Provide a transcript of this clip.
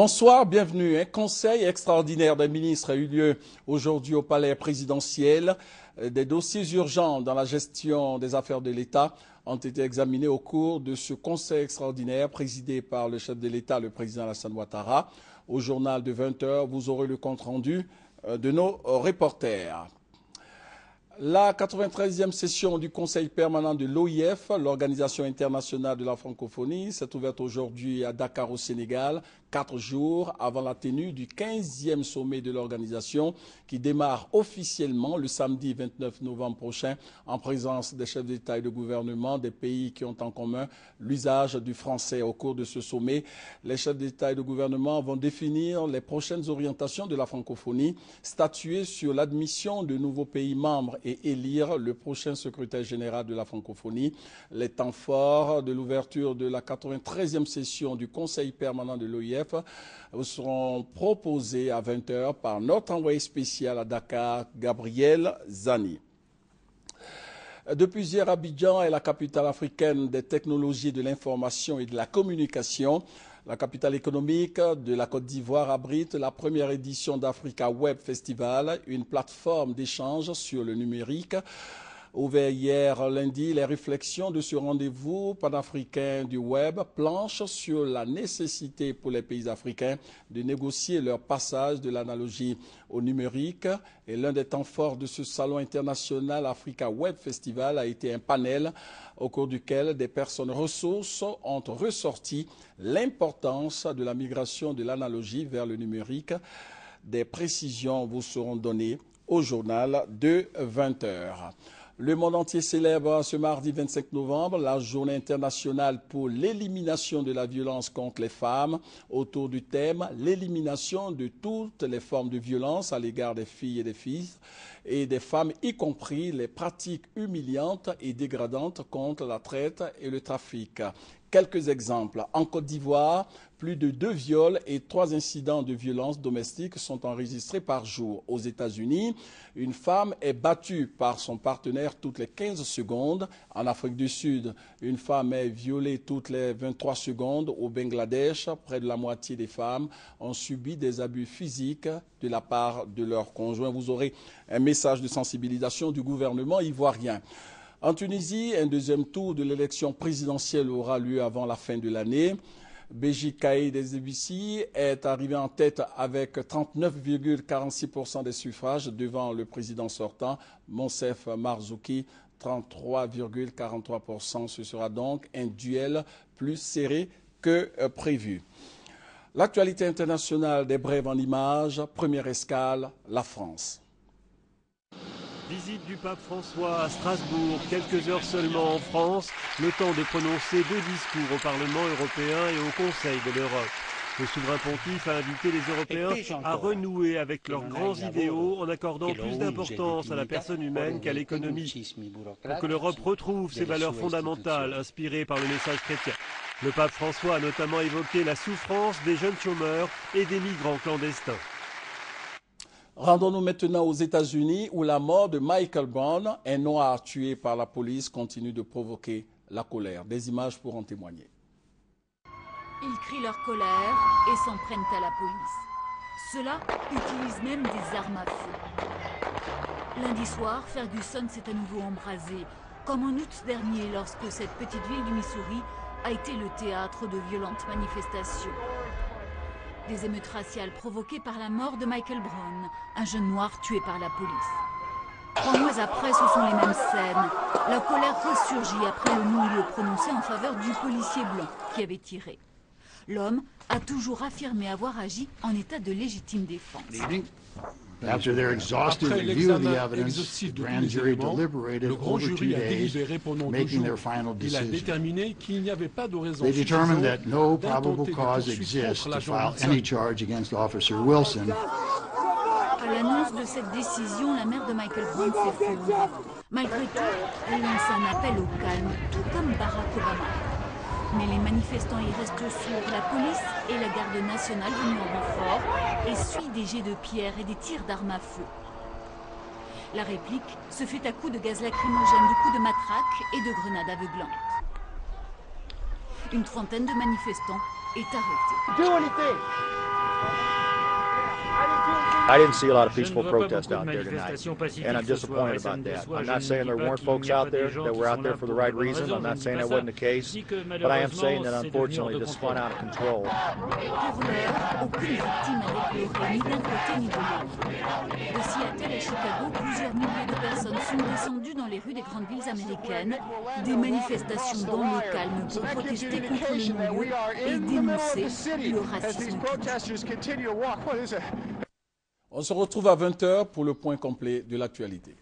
Bonsoir, bienvenue. Un conseil extraordinaire des ministres a eu lieu aujourd'hui au palais présidentiel. Des dossiers urgents dans la gestion des affaires de l'État ont été examinés au cours de ce conseil extraordinaire présidé par le chef de l'État, le président Alassane Ouattara. Au journal de 20 h, vous aurez le compte-rendu de nos reporters. La 93e session du Conseil permanent de l'OIF, l'Organisation internationale de la francophonie, s'est ouverte aujourd'hui à Dakar au Sénégal, 4 jours avant la tenue du 15e sommet de l'organisation qui démarre officiellement le samedi 29 novembre prochain en présence des chefs d'État et de gouvernement des pays qui ont en commun l'usage du français. Au cours de ce sommet, les chefs d'État et de gouvernement vont définir les prochaines orientations de la francophonie, statuer sur l'admission de nouveaux pays membres et élire le prochain secrétaire général de la francophonie. Les temps forts de l'ouverture de la 93e session du Conseil permanent de l'OIF seront proposés à 20 h par notre envoyé spécial à Dakar, Gabriel Zani. Depuis hier, Abidjan est la capitale africaine des technologies de l'information et de la communication. La capitale économique de la Côte d'Ivoire abrite la première édition d'Africa Web Festival, une plateforme d'échange sur le numérique. Ouvert hier lundi, les réflexions de ce rendez-vous panafricain du web planchent sur la nécessité pour les pays africains de négocier leur passage de l'analogie au numérique. Et l'un des temps forts de ce salon international Africa Web Festival a été un panel au cours duquel des personnes ressources ont ressorti l'importance de la migration de l'analogie vers le numérique. Des précisions vous seront données au journal de 20 h. Le monde entier célèbre ce mardi 25 novembre la journée internationale pour l'élimination de la violence contre les femmes autour du thème « L'élimination de toutes les formes de violence à l'égard des filles et des filles et des femmes, y compris les pratiques humiliantes et dégradantes contre la traite et le trafic ». Quelques exemples. En Côte d'Ivoire, plus de 2 viols et 3 incidents de violence domestique sont enregistrés par jour. Aux États-Unis, une femme est battue par son partenaire toutes les 15 secondes. En Afrique du Sud, une femme est violée toutes les 23 secondes. Au Bangladesh, près de la moitié des femmes ont subi des abus physiques de la part de leur conjoint. Vous aurez un message de sensibilisation du gouvernement ivoirien. En Tunisie, un deuxième tour de l'élection présidentielle aura lieu avant la fin de l'année. Béji Caïd Essebsi est arrivé en tête avec 39,46% des suffrages devant le président sortant, Monsef Marzouki, 33,43%. Ce sera donc un duel plus serré que prévu. L'actualité internationale des brèves en images, première escale, la France. Visite du pape François à Strasbourg, quelques heures seulement en France, le temps de prononcer 2 discours au Parlement européen et au Conseil de l'Europe. Le souverain pontife a invité les Européens à renouer avec leurs grands idéaux en accordant plus d'importance à la personne humaine qu'à l'économie, pour que l'Europe retrouve ses valeurs fondamentales inspirées par le message chrétien. Le pape François a notamment évoqué la souffrance des jeunes chômeurs et des migrants clandestins. Rendons-nous maintenant aux États-Unis où la mort de Michael Brown, un noir tué par la police, continue de provoquer la colère. Des images pour en témoigner. Ils crient leur colère et s'en prennent à la police. Ceux-là utilisent même des armes à feu. Lundi soir, Ferguson s'est à nouveau embrasé, comme en août dernier lorsque cette petite ville du Missouri a été le théâtre de violentes manifestations. Des émeutes raciales provoquées par la mort de Michael Brown, un jeune noir tué par la police. 3 mois après, ce sont les mêmes scènes. La colère ressurgit après le non-lieu prononcé en faveur du policier blanc qui avait tiré. L'homme a toujours affirmé avoir agi en état de légitime défense. After their exhaustive review of the evidence, the grand jury deliberated over 2 days, making their final decision. They determined that no probable cause exists to file any charge against Officer Wilson. À l'annonce de cette décision, la mère de Michael Brown s'effondre. Malgré tout, elle lance un appel au calme, tout comme Barack Obama. Mais les manifestants y restent sourds. La police et la garde nationale venus en renfort essuient des jets de pierre et des tirs d'armes à feu. La réplique se fait à coups de gaz lacrymogène, de coups de matraque et de grenades aveuglantes. Une trentaine de manifestants est arrêtée. I didn't see a lot of peaceful protests out there tonight, and I'm disappointed about that. I'm not saying there weren't folks out there that were out there for the right reason. I'm not saying that wasn't the case, but I am saying that unfortunately this spun out of control. Pour l'heure, aucune victime à déplorer, ni d'un côté ni de l'autre. De Seattle à Chicago, plusieurs milliers de personnes sont descendues dans les rues des grandes villes américaines. Des manifestations dans le calme pour protester contre le non-lieu et dénoncer le racisme. On se retrouve à 20 h pour le point complet de l'actualité.